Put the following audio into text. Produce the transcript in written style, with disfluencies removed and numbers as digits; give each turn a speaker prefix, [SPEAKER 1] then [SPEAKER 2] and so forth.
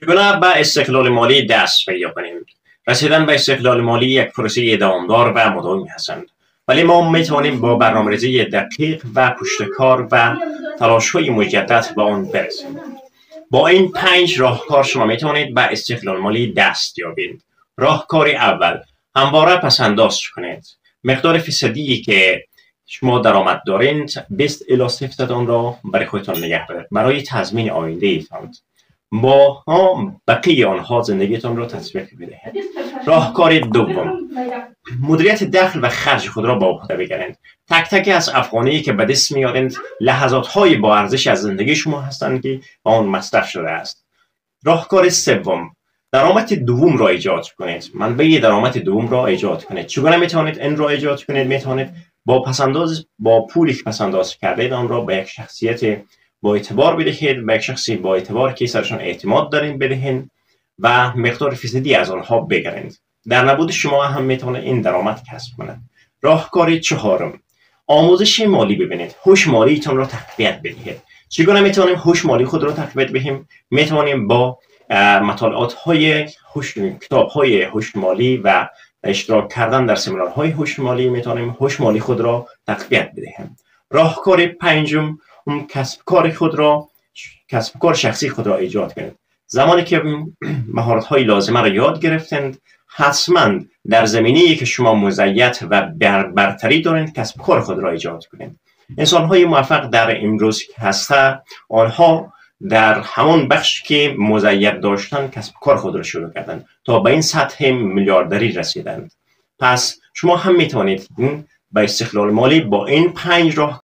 [SPEAKER 1] چگونه به استقلال مالی دست پیدا کنیم؟ رسیدن به استقلال مالی یک پروسه دوامدار و مداوم هستند، ولی ما میتوانیم با برنامه‌ریزی دقیق و پشتکار و تلاش‌های مجدد به آن برسیم. با این 5 راهکار شما میتوانید به استقلال مالی دست یابید. راهکار اول، همواره پس‌انداز کنید. مقدار فیصدی که شما درآمد دارید 20 الی 30% آن را برای خودتان نگه دارید برای تضمین آینده ایتان. با بقیه آنها زندگیتان را تطبیق بدهید. راهکار دوم، مدیریت دخل و خرج خود را با عهده بگیرید. تک تک از افغانی که به دست میارید لحظات های با ارزش از زندگی شما هستند که با آن مصرف شده است. راهکار سوم، درآمد دوم را ایجاد کنید. منبع درآمد دوم را ایجاد کنید. چگونه میتوانید این را ایجاد کنید؟ میتوانید با پولی که پسنداز کردید آن را به یک شخصیت با اعتبار بدهید، به یک شخصی با اعتبار که سرشان اعتماد دارین بدهید و مقدار فیصدی از آنها بگیرید. در نبود شما هم میتونه این درآمد کسب کند. راهکار چهارم، آموزش مالی ببینید. هوش مالیتان را تقویت بدهید. چگونه میتونیم هوش مالی خود را تقویت بدهیم؟ میتونیم با مطالعات های کتاب های هوش مالی و اشتراک کردن در سمینارهای هوش مالی میتونیم هوش مالی خود را تقویت بدهیم. راهکار پنجم، کسب کار شخصی خود را ایجاد کنید. زمانی که مهارت های لازمه را یاد گرفتند، حتما در زمینه‌ای که شما مزیت و برتری دارید کسب کار خود را ایجاد کنید. انسان های موفق در امروز که هستند، آنها در همان بخش که مزیت داشتن کسب کار خود را شروع کردند تا به این سطح میلیاردری رسیدند. پس شما هم میتوانید به استقلال مالی با این 5